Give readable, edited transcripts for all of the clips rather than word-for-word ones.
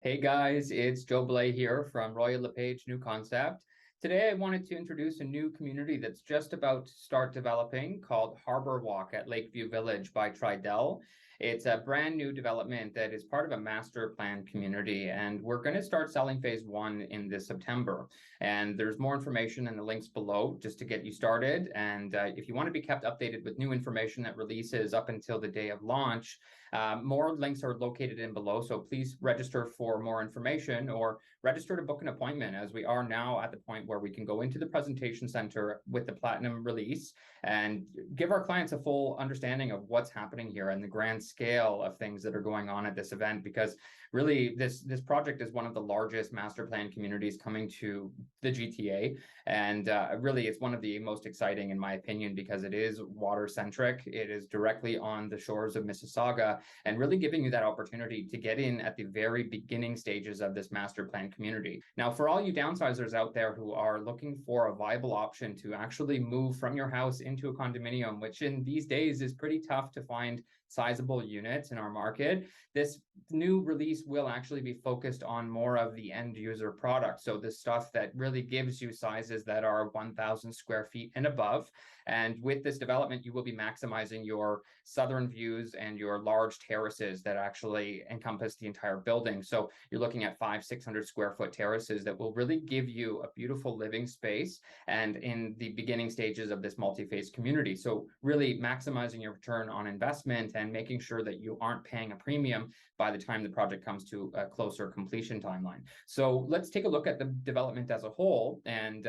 Hey guys, it's Joe Blay here from Royal LePage New Concept. Today I wanted to introduce a new community that's just about to start developing called Harbourwalk at Lakeview Village by Tridel. It's a brand new development that is part of a master plan community, and we're going to start selling phase one in this September. And there's more information in the links below just to get you started. And if you want to be kept updated with new information that releases up until the day of launch, more links are located in below, so please register for more information or register to book an appointment, as we are now at the point where we can go into the presentation center with the Platinum release and give our clients a full understanding of what's happening here and the grand scale of things that are going on at this event, because really this project is one of the largest master plan communities coming to the GTA, and really it's one of the most exciting in my opinion because it is water-centric. It is directly on the shores of Mississauga and really giving you that opportunity to get in at the very beginning stages of this master plan community. Now, for all you downsizers out there who are looking for a viable option to actually move from your house into a condominium, which in these days is pretty tough to find sizable units in our market, this new release will actually be focused on more of the end user product. So the stuff that really gives you sizes that are 1,000 square feet and above. And with this development, you will be maximizing your southern views and your large terraces that actually encompass the entire building. So you're looking at 500-600 square foot terraces that will really give you a beautiful living space and in the beginning stages of this multi-phase community. So really maximizing your return on investment and making sure that you aren't paying a premium by the time the project comes to a closer completion timeline. So let's take a look at the development as a whole, and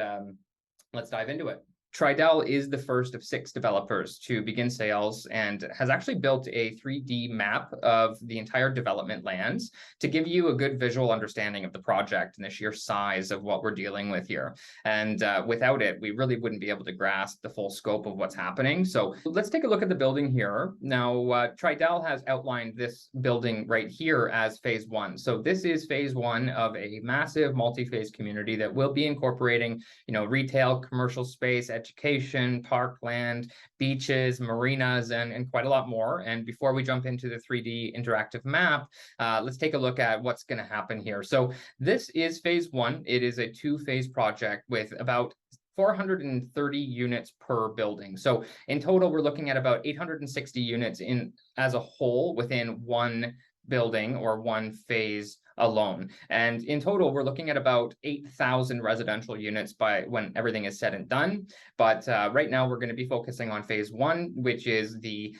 let's dive into it. Tridel is the first of 6 developers to begin sales and has actually built a 3D map of the entire development lands to give you a good visual understanding of the project and the sheer size of what we're dealing with here. And without it, we really wouldn't be able to grasp the full scope of what's happening. So let's take a look at the building here. Now, Tridel has outlined this building right here as phase 1. So this is phase 1 of a massive multi-phase community that will be incorporating, retail, commercial space, education, parkland, beaches, marinas, and quite a lot more. And before we jump into the 3D interactive map, let's take a look at what's going to happen here. So this is phase 1. It is a 2-phase project with about 430 units per building. So in total, we're looking at about 860 units in as a whole within one building or one phase alone. And in total, we're looking at about 8,000 residential units by when everything is said and done. But right now, we're going to be focusing on phase 1, which is the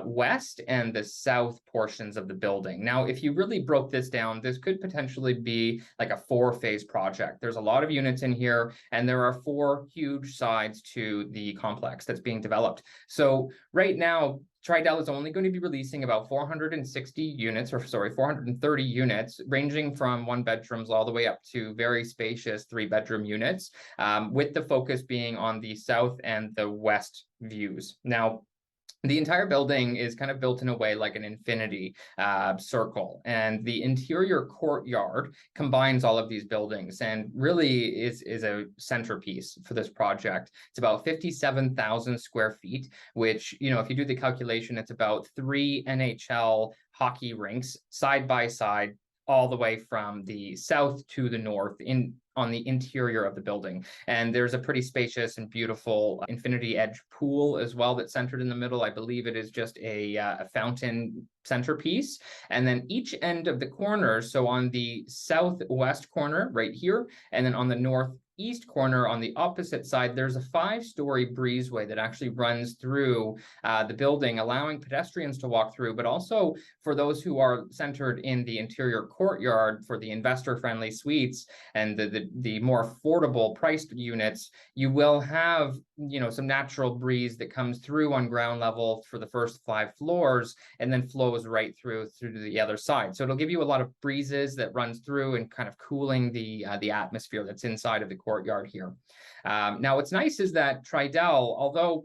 west and the south portions of the building. Now, if you really broke this down, this could potentially be like a 4-phase project. There's a lot of units in here, and there are 4 huge sides to the complex that's being developed. So right now, Tridel is only going to be releasing about 460 units, 430 units, ranging from 1 bedrooms all the way up to very spacious 3-bedroom units, with the focus being on the south and the west views. Now, the entire building is kind of built in a way like an infinity circle, and the interior courtyard combines all of these buildings and really is a centerpiece for this project. It's about 57,000 square feet, which, if you do the calculation, it's about 3 NHL hockey rinks side by side, all the way from the south to the north on the interior of the building. And there's a pretty spacious and beautiful infinity edge pool as well that's centered in the middle. I believe it is just a fountain centerpiece. And then each end of the corners, so on the southwest corner right here, and then on the northeast corner on the opposite side, there's a 5-story breezeway that actually runs through the building, allowing pedestrians to walk through, but also for those who are centered in the interior courtyard for the investor-friendly suites and the more affordable priced units, you will have, some natural breeze that comes through on ground level for the first 5 floors and then flows right through to the other side. So it'll give you a lot of breezes that runs through and kind of cooling the atmosphere that's inside of the courtyard here. Now, what's nice is that Tridel, although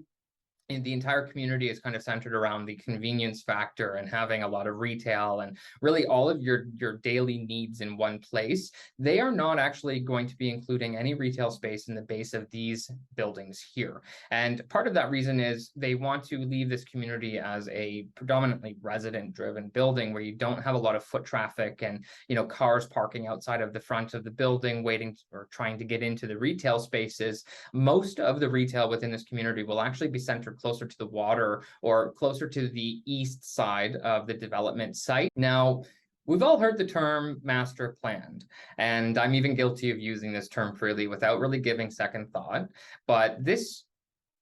and the entire community is kind of centered around the convenience factor and having a lot of retail and really all of your daily needs in one place. They are not actually going to be including any retail space in the base of these buildings here. And part of that reason is they want to leave this community as a predominantly resident-driven building where you don't have a lot of foot traffic and, cars parking outside of the front of the building waiting or trying to get into the retail spaces. Most of the retail within this community will actually be centered closer to the water or closer to the east side of the development site. Now, we've all heard the term master planned, and I'm even guilty of using this term freely without really giving second thought. But this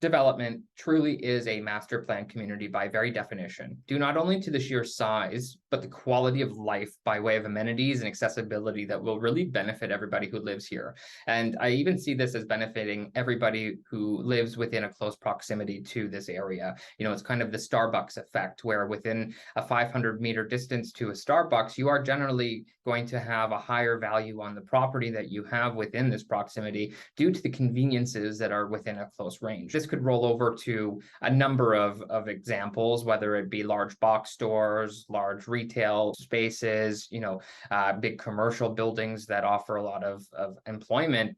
development truly is a master plan community by very definition, due not only to the sheer size, but the quality of life by way of amenities and accessibility that will really benefit everybody who lives here. And I even see this as benefiting everybody who lives within a close proximity to this area. It's kind of the Starbucks effect, where within a 500-meter distance to a Starbucks, you are generally going to have a higher value on the property that you have within this proximity due to the conveniences that are within a close range. This could roll over to a number of examples, whether it be large box stores, large retail spaces, big commercial buildings that offer a lot of employment.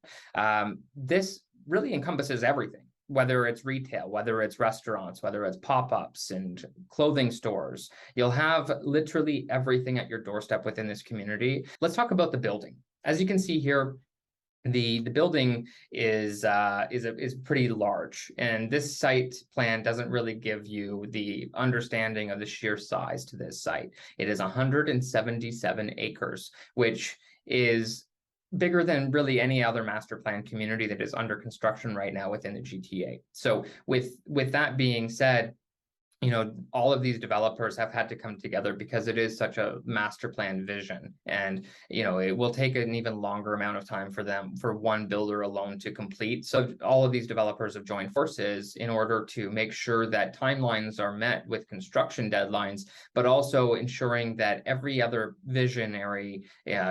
This really encompasses everything, whether it's retail, whether it's restaurants, whether it's pop-ups and clothing stores. You'll have literally everything at your doorstep within this community. Let's talk about the building. As you can see here, the building is pretty large, and this site plan doesn't really give you the understanding of the sheer size to this site. It is 177 acres, which is bigger than really any other master plan community that is under construction right now within the GTA. So with that being said, all of these developers have had to come together because it is such a master plan vision. And, it will take an even longer amount of time for one builder alone to complete. So all of these developers have joined forces in order to make sure that timelines are met with construction deadlines, but also ensuring that every other visionary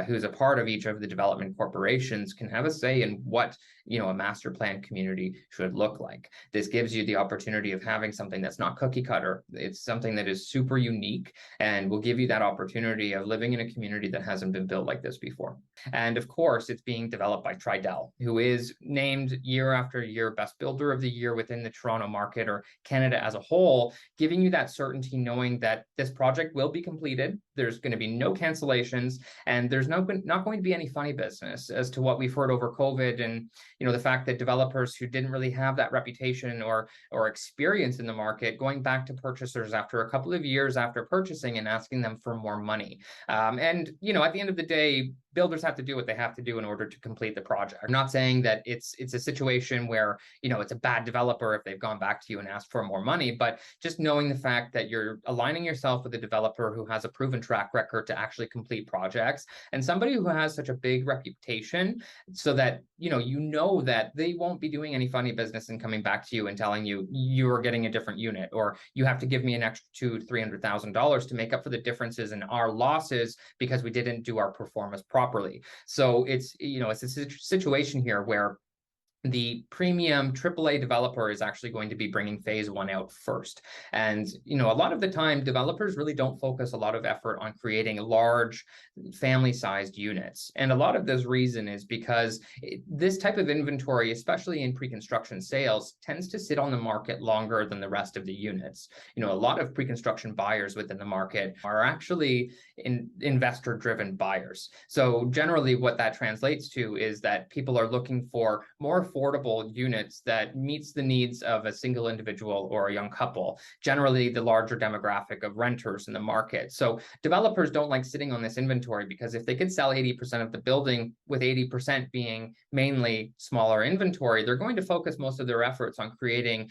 who's a part of each of the development corporations can have a say in what a master plan community should look like. This gives you the opportunity of having something that's not cookie cutter. It's something that is super unique and will give you that opportunity of living in a community that hasn't been built like this before. And of course, it's being developed by Tridel, who is named year after year Best Builder of the Year within the Toronto market or Canada as a whole, giving you that certainty knowing that this project will be completed. There's going to be no cancellations, and there's not going to be any funny business as to what we've heard over COVID and the fact that developers who didn't really have that reputation or experience in the market going back to purchasers after a couple of years after purchasing and asking them for more money. And at the end of the day, builders have to do what they have to do in order to complete the project. I'm not saying that it's a situation where, it's a bad developer if they've gone back to you and asked for more money, but just knowing the fact that you're aligning yourself with a developer who has a proven track record to actually complete projects and somebody who has such a big reputation so that, that they won't be doing any funny business and coming back to you and telling you you're getting a different unit, or you have to give me an extra $200,000-$300,000 to make up for the differences in our losses because we didn't do our performance properly. So it's a situation here where the premium AAA developer is actually going to be bringing phase one out first. And, a lot of the time, developers really don't focus a lot of effort on creating large family-sized units. And a lot of this reason is because this type of inventory, especially in pre-construction sales, tends to sit on the market longer than the rest of the units. A lot of pre-construction buyers within the market are actually investor-driven buyers. So generally what that translates to is that people are looking for more affordable units that meets the needs of a single individual or a young couple, generally the larger demographic of renters in the market. So developers don't like sitting on this inventory because if they could sell 80% of the building with 80% being mainly smaller inventory, they're going to focus most of their efforts on creating,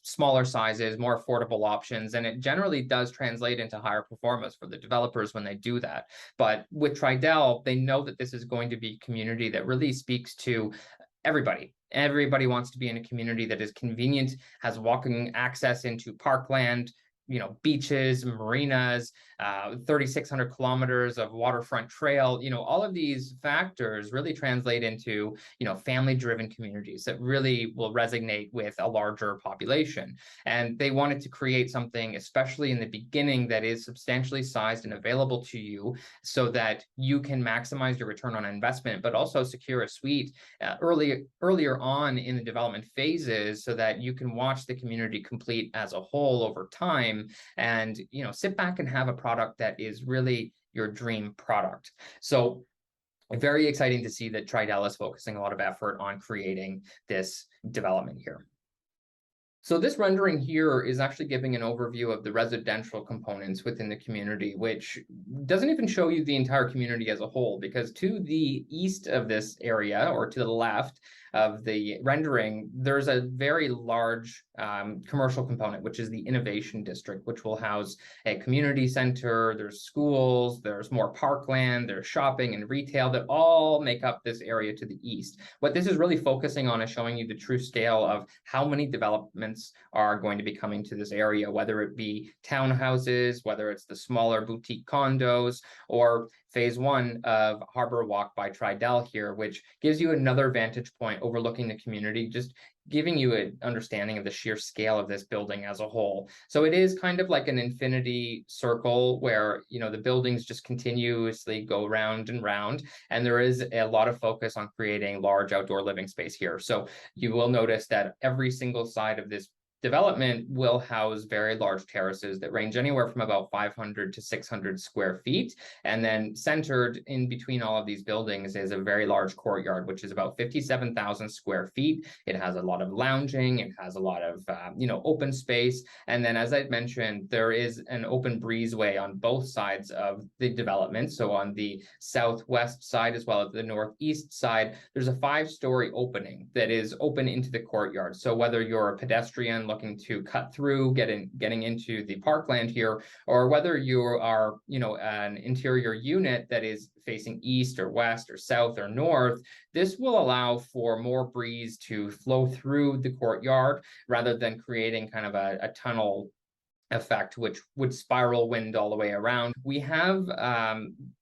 smaller sizes, more affordable options. And it generally does translate into higher performance for the developers when they do that. But with Tridel, they know that this is going to be a community that really speaks to everybody. Everybody wants to be in a community that is convenient, has walking access into parkland, beaches, marinas, 3,600 kilometers of waterfront trail. All of these factors really translate into, family-driven communities that really will resonate with a larger population. And they wanted to create something, especially in the beginning, that is substantially sized and available to you so that you can maximize your return on investment, but also secure a suite earlier on in the development phases so that you can watch the community complete as a whole over time and, sit back and have a product that is really your dream product. So very exciting to see that Tridel is focusing a lot of effort on creating this development here. So this rendering here is actually giving an overview of the residential components within the community, which doesn't even show you the entire community as a whole, because to the east of this area, or to the left of the rendering, there's a very large commercial component, which is the Innovation District, which will house a community center, there's schools, there's more parkland, there's shopping and retail that all make up this area to the east. What this is really focusing on is showing you the true scale of how many developments are going to be coming to this area, whether it be townhouses, whether it's the smaller boutique condos, or phase one of Harbourwalk by Tridel here, which gives you another vantage point overlooking the community, just giving you an understanding of the sheer scale of this building as a whole. So it is kind of like an infinity circle where, the buildings just continuously go round and round, and there is a lot of focus on creating large outdoor living space here. So you will notice that every single side of this development will house very large terraces that range anywhere from about 500 to 600 square feet. And then centered in between all of these buildings is a very large courtyard, which is about 57,000 square feet. It has a lot of lounging. It has a lot of, open space. And then, as I mentioned, there is an open breezeway on both sides of the development. So on the southwest side, as well as the northeast side, there's a 5-story opening that is open into the courtyard. So whether you're a pedestrian looking to cut through, getting into the parkland here, or whether you are, an interior unit that is facing east or west or south or north, this will allow for more breeze to flow through the courtyard rather than creating kind of a tunnel effect, which would spiral wind all the way around. We have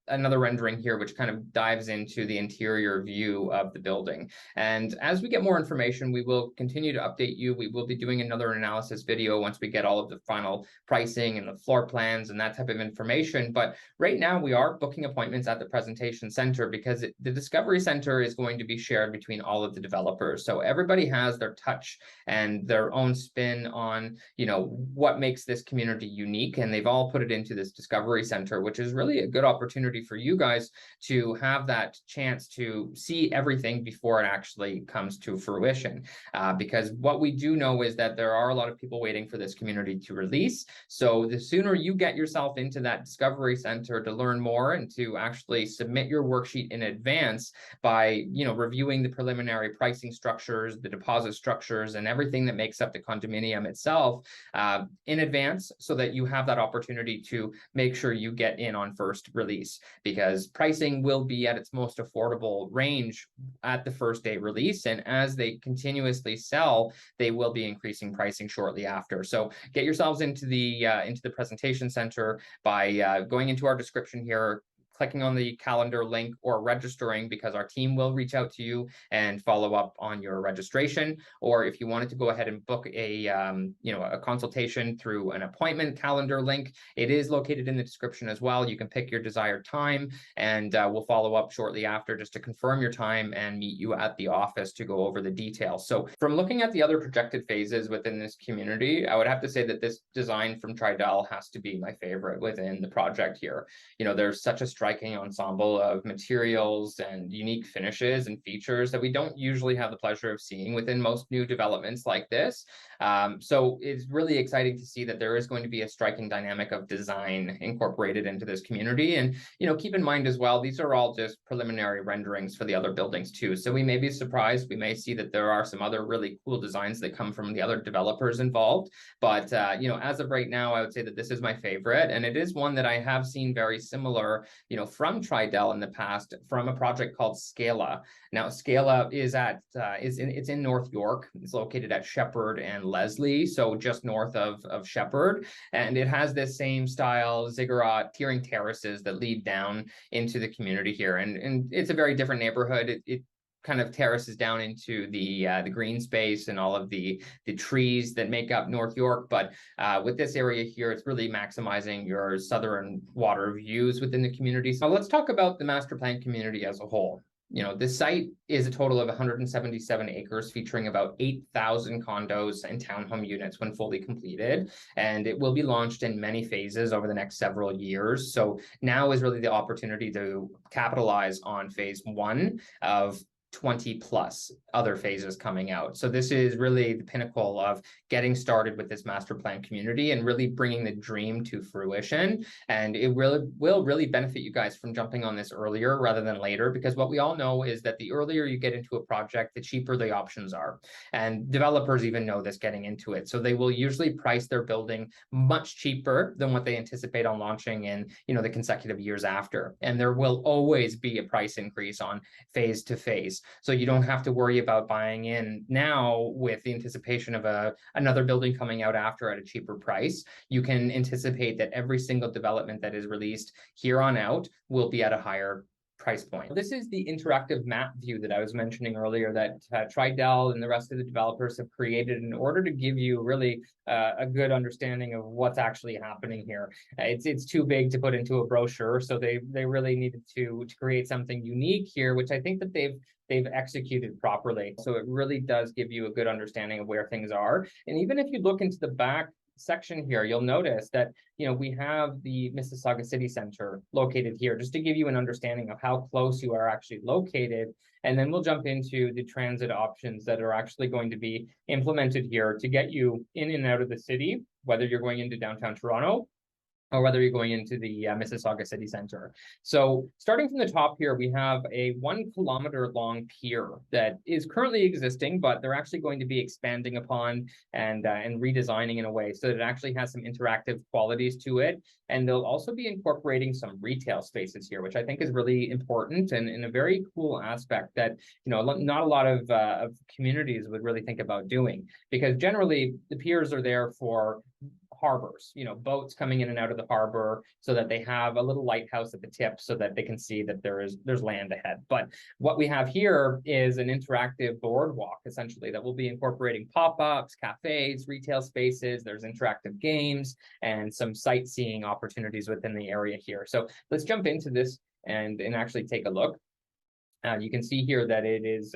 another rendering here, which kind of dives into the interior view of the building. And as we get more information, we will continue to update you. We will be doing another analysis video once we get all of the final pricing and the floor plans and that type of information. But right now we are booking appointments at the presentation center because the Discovery Center is going to be shared between all of the developers. So everybody has their touch and their own spin on, what makes this community unique. And they've all put it into this Discovery Center, which is really a good opportunity for you guys to have that chance to see everything before it actually comes to fruition. Because what we do know is that there are a lot of people waiting for this community to release. So the sooner you get yourself into that Discovery Center to learn more and to actually submit your worksheet in advance by, reviewing the preliminary pricing structures, the deposit structures, and everything that makes up the condominium itself in advance, so that you have that opportunity to make sure you get in on first release, because pricing will be at its most affordable range at the first day release. And as they continuously sell, they will be increasing pricing shortly after. So get yourselves into the presentation center by going into our description here, clicking on the calendar link, or registering, because our team will reach out to you and follow up on your registration. Or if you wanted to go ahead and book a consultation through an appointment calendar link, it is located in the description as well. You can pick your desired time, and we'll follow up shortly after just to confirm your time and meet you at the office to go over the details. So from looking at the other projected phases within this community, I would have to say that this design from Tridel has to be my favorite within the project here. There's such a striking ensemble of materials and unique finishes and features that we don't usually have the pleasure of seeing within most new developments like this. So it's really exciting to see that there is going to be a striking dynamic of design incorporated into this community. And, keep in mind as well, these are all just preliminary renderings for the other buildings too. So we may be surprised. We may see that there are some other really cool designs that come from the other developers involved. But, as of right now, I would say that this is my favorite. And it is one that I have seen very similar, from Tridel in the past, from a project called Scala. Now, Scala is it's in North York. It's located at Shepherd and Leslie, so just north of Shepherd, and it has this same style ziggurat tiering terraces that lead down into the community here, and it's a very different neighborhood. It kind of terraces down into the green space and all of the trees that make up North York. But with this area here, it's really maximizing your southern water views within the community. So let's talk about the master plan community as a whole. This site is a total of 177 acres, featuring about 8,000 condos and townhome units when fully completed. And it will be launched in many phases over the next several years. So now is really the opportunity to capitalize on phase 1 of 20 plus other phases coming out. So this is really the pinnacle of getting started with this master plan community and really bringing the dream to fruition. And it will really benefit you guys from jumping on this earlier rather than later, because what we all know is that the earlier you get into a project, the cheaper the options are. And developers even know this getting into it. So they will usually price their building much cheaper than what they anticipate on launching in, the consecutive years after. And there will always be a price increase on phase to phase. So you don't have to worry about buying in now with the anticipation of another building coming out after at a cheaper price. You can anticipate that every single development that is released here on out will be at a higher price point. This is the interactive map view that I was mentioning earlier that Tridel and the rest of the developers have created in order to give you really a good understanding of what's actually happening here. It's too big to put into a brochure, so they really needed to create something unique here, which I think that they've executed properly. So it really does give you a good understanding of where things are. And even if you look into the back section here, you'll notice that, we have the Mississauga City Center located here, just to give you an understanding of how close you are actually located. And then we'll jump into the transit options that are actually going to be implemented here to get you in and out of the city, whether you're going into downtown Toronto or whether you're going into the Mississauga City Center. So starting from the top here, we have a 1 kilometer long pier that is currently existing, but they're actually going to be expanding upon and redesigning in a way so that it actually has some interactive qualities to it. And they'll also be incorporating some retail spaces here, which I think is really important and a very cool aspect that, not a lot of communities would really think about doing, because generally the piers are there for harbors, boats coming in and out of the harbor, so that they have a little lighthouse at the tip so that they can see that there's land ahead. But what we have here is an interactive boardwalk, essentially, that will be incorporating pop-ups, cafes, retail spaces. There's interactive games and some sightseeing opportunities within the area here. So let's jump into this and actually take a look. You can see here that it is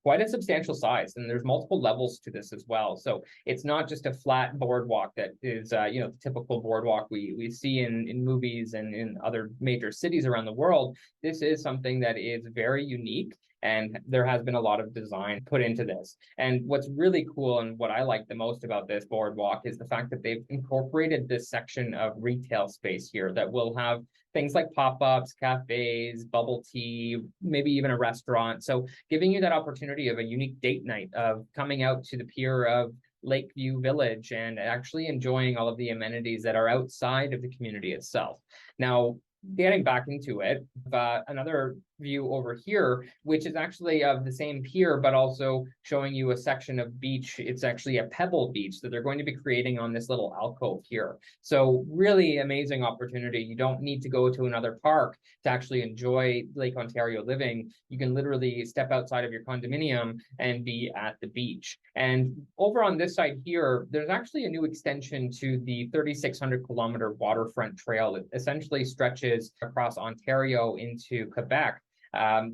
quite a substantial size, and there's multiple levels to this as well. So it's not just a flat boardwalk that is, the typical boardwalk we see in movies and in other major cities around the world. This is something that is very unique, and there has been a lot of design put into this. And what's really cool and what I like the most about this boardwalk is the fact that they've incorporated this section of retail space here that will have things like pop-ups, cafes, bubble tea, maybe even a restaurant. So giving you that opportunity of a unique date night of coming out to the pier of Lakeview Village and actually enjoying all of the amenities that are outside of the community itself. Now, getting back into it, another view over here, which is actually of the same pier, but also showing you a section of beach. It's actually a pebble beach that they're going to be creating on this little alcove here. So really amazing opportunity. You don't need to go to another park to actually enjoy Lake Ontario living. You can literally step outside of your condominium and be at the beach. And over on this side here, there's actually a new extension to the 3,600 kilometer waterfront trail. It essentially stretches across Ontario into Quebec.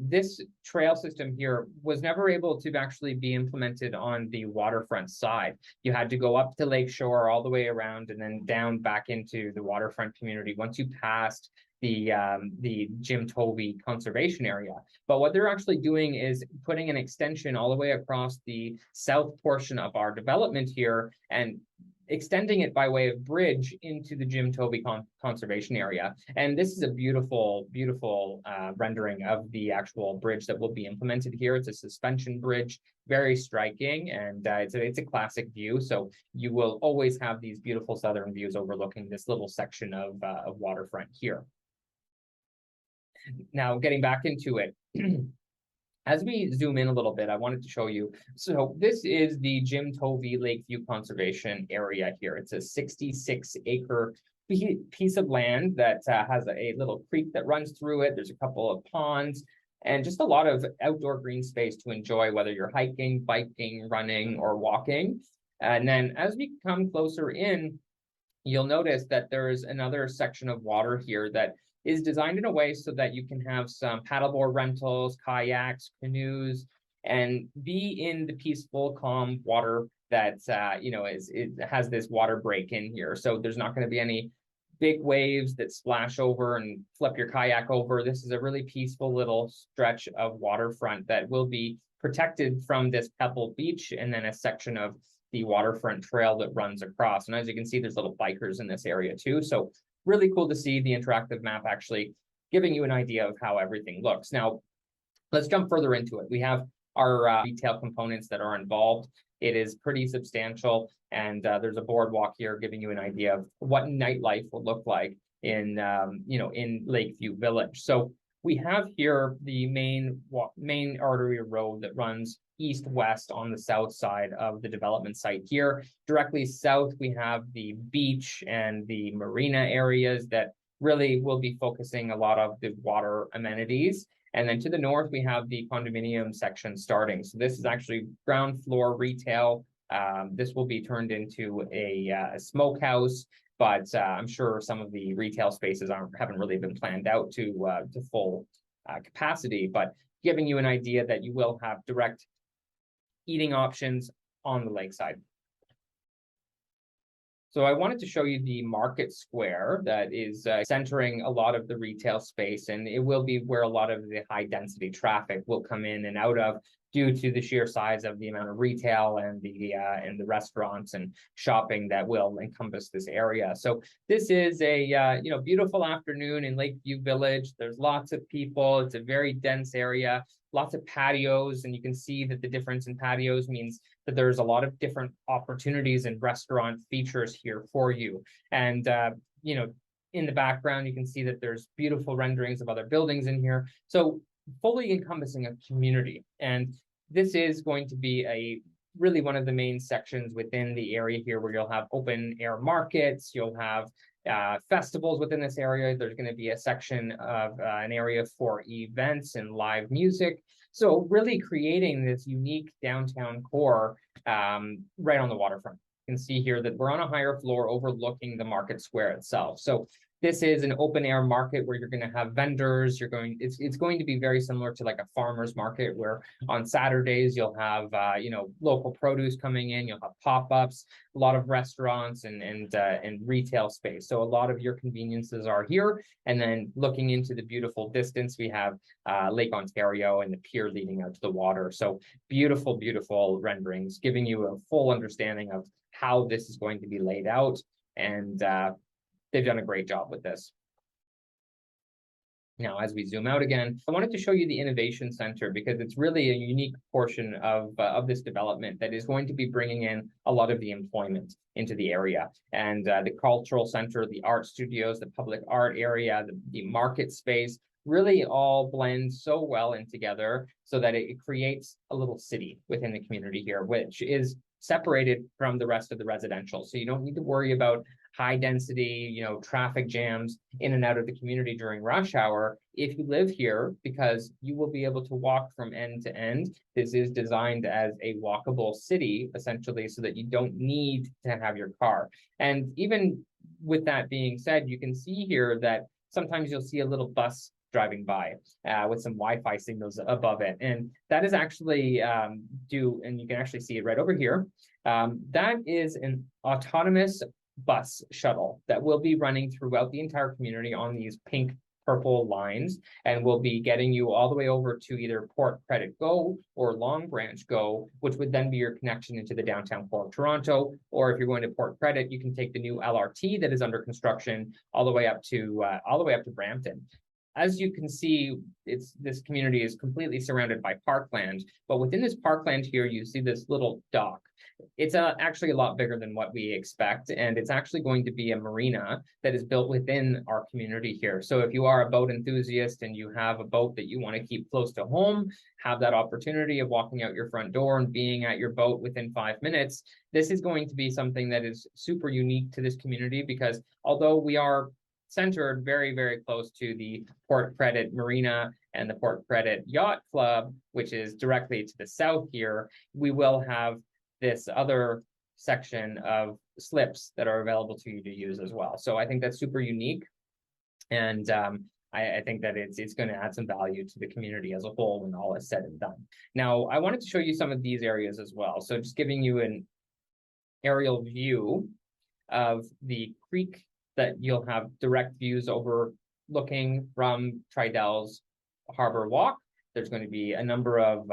This trail system here was never able to actually be implemented on the waterfront side. You had to go up to Lakeshore all the way around and then down back into the waterfront community once you passed the Jim Tovey conservation area. But what they're actually doing is putting an extension all the way across the south portion of our development here and extending it by way of bridge into the Jim Tovey conservation area. And this is a beautiful, beautiful rendering of the actual bridge that will be implemented here. It's a suspension bridge, very striking, and it's a classic view. So you will always have these beautiful southern views overlooking this little section of waterfront here. Now, getting back into it, as we zoom in a little bit, I wanted to show you. So this is the Jim Tovey Lakeview Conservation Area here. It's a 66-acre piece of land that has a little creek that runs through it. There's a couple of ponds and just a lot of outdoor green space to enjoy, whether you're hiking, biking, running, or walking. And then as we come closer in, you'll notice that there is another section of water here that is designed in a way so that you can have some paddleboard rentals, kayaks, canoes, and be in the peaceful, calm water that it has this water break in here. So there's not going to be any big waves that splash over and flip your kayak over. This is a really peaceful little stretch of waterfront that will be protected from this pebble beach, and then a section of the waterfront trail that runs across. And as you can see, there's little bikers in this area too. So really cool to see the interactive map actually giving you an idea of how everything looks. Now, let's jump further into it. We have our retail components that are involved. It is pretty substantial, and there's a boardwalk here giving you an idea of what nightlife will look like in in Lakeview Village. So we have here the main artery road that runs east-west on the south side of the development site here. Directly south, we have the beach and the marina areas that really will be focusing a lot of the water amenities. And then to the north, we have the condominium section starting. So this is actually ground floor retail. This will be turned into a smokehouse, but I'm sure some of the retail spaces haven't really been planned out to full capacity, but giving you an idea that you will have direct eating options on the lakeside. So I wanted to show you the market square that is centering a lot of the retail space, and it will be where a lot of the high density traffic will come in and out of due to the sheer size of the amount of retail and the restaurants and shopping that will encompass this area. So this is a beautiful afternoon in Lakeview Village. There's lots of people. It's a very dense area. Lots of patios, and you can see that the difference in patios means that there's a lot of different opportunities and restaurant features here for you. And in the background, you can see that there's beautiful renderings of other buildings in here. So fully encompassing a community. And this is going to be really one of the main sections within the area here, where you'll have open air markets, you'll have festivals within this area. There's going to be a section of an area for events and live music. So really creating this unique downtown core right on the waterfront. You can see here that we're on a higher floor overlooking the market square itself. So this is an open air market where you're going to have vendors. It's going to be very similar to like a farmer's market, where on Saturdays you'll have local produce coming in. You'll have pop-ups, a lot of restaurants and retail space. So a lot of your conveniences are here. And then looking into the beautiful distance, we have Lake Ontario and the pier leading out to the water. So beautiful, beautiful renderings, giving you a full understanding of how this is going to be laid out. And they've done a great job with this. Now, as we zoom out again, I wanted to show you the Innovation Center, because it's really a unique portion of this development that is going to be bringing in a lot of the employment into the area. And the cultural center, the art studios, the public art area, the market space, really all blend so well in together so that it creates a little city within the community here, which is separated from the rest of the residential. So you don't need to worry about high density, traffic jams in and out of the community during rush hour if you live here, because you will be able to walk from end to end. This is designed as a walkable city, essentially, so that you don't need to have your car. And even with that being said, you can see here that sometimes you'll see a little bus driving by with some Wi-Fi signals above it. And that is actually and you can actually see it right over here. That is an autonomous bus shuttle that will be running throughout the entire community on these pink purple lines, and will be getting you all the way over to either Port Credit Go or Long Branch Go, which would then be your connection into the downtown core of Toronto. Or if you're going to Port Credit, you can take the new LRT that is under construction all the way up to Brampton. as you can see, this community is completely surrounded by parkland, but within this parkland here, you see this little dock. It's actually a lot bigger than what we expect, and it's actually going to be a marina that is built within our community here. So if you are a boat enthusiast and you have a boat that you want to keep close to home, have that opportunity of walking out your front door and being at your boat within 5 minutes, this is going to be something that is super unique to this community, because although we are centered very, very close to the Port Credit Marina and the Port Credit Yacht Club, which is directly to the south here, we will have this other section of slips that are available to you to use as well. So I think that's super unique. And I think that it's going to add some value to the community as a whole when all is said and done. Now, I wanted to show you some of these areas as well. So just giving you an aerial view of the creek that you'll have direct views over looking from Tridel's Harbourwalk. There's going to be a number of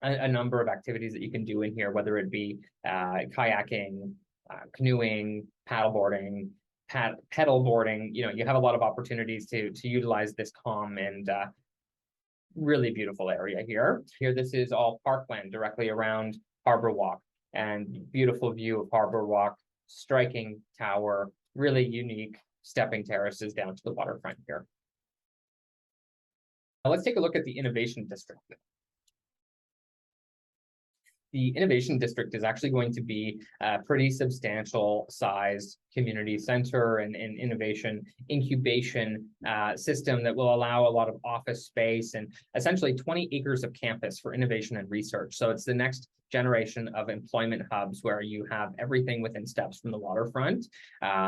activities that you can do in here, whether it be kayaking, canoeing, paddleboarding, pedal boarding. You have a lot of opportunities to utilize this calm and really beautiful area here. This is all parkland directly around Harbourwalk, and beautiful view of Harbourwalk, striking tower, really unique stepping terraces down to the waterfront here. Now let's take a look at the Innovation District. The Innovation District is actually going to be a pretty substantial size community center and innovation incubation system that will allow a lot of office space and essentially 20 acres of campus for innovation and research. So it's the next generation of employment hubs where you have everything within steps from the waterfront.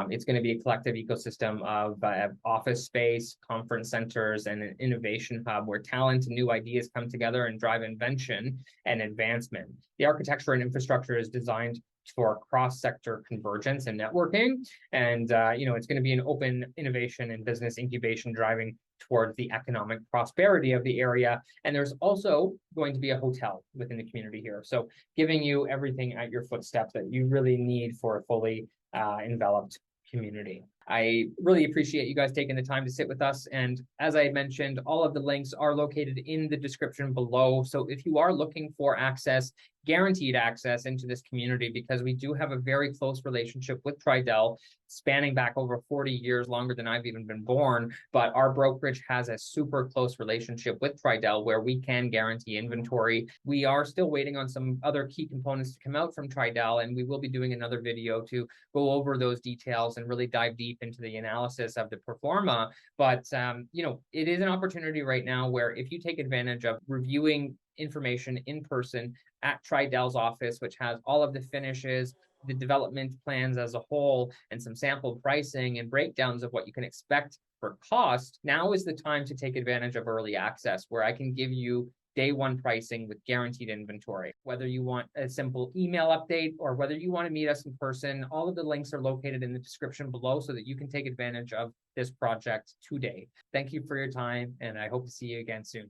It's going to be a collective ecosystem of office space, conference centers, and an innovation hub where talent and new ideas come together and drive invention and advancement. The architecture and infrastructure is designed for cross-sector convergence and networking. And, it's going to be an open innovation and business incubation driving towards the economic prosperity of the area. And there's also going to be a hotel within the community here. So giving you everything at your footstep that you really need for a fully enveloped community. I really appreciate you guys taking the time to sit with us. And as I mentioned, all of the links are located in the description below. So if you are looking for access, guaranteed access into this community, because we do have a very close relationship with Tridel, spanning back over 40 years, longer than I've even been born. But our brokerage has a super close relationship with Tridel where we can guarantee inventory. We are still waiting on some other key components to come out from Tridel, and we will be doing another video to go over those details and really dive deep into the analysis of the pro forma. But it is an opportunity right now where if you take advantage of reviewing information in person at Tridel's office, which has all of the finishes, the development plans as a whole, and some sample pricing and breakdowns of what you can expect for cost, now is the time to take advantage of early access, where I can give you day one pricing with guaranteed inventory. Whether you want a simple email update or whether you want to meet us in person, all of the links are located in the description below so that you can take advantage of this project today. Thank you for your time, and I hope to see you again soon.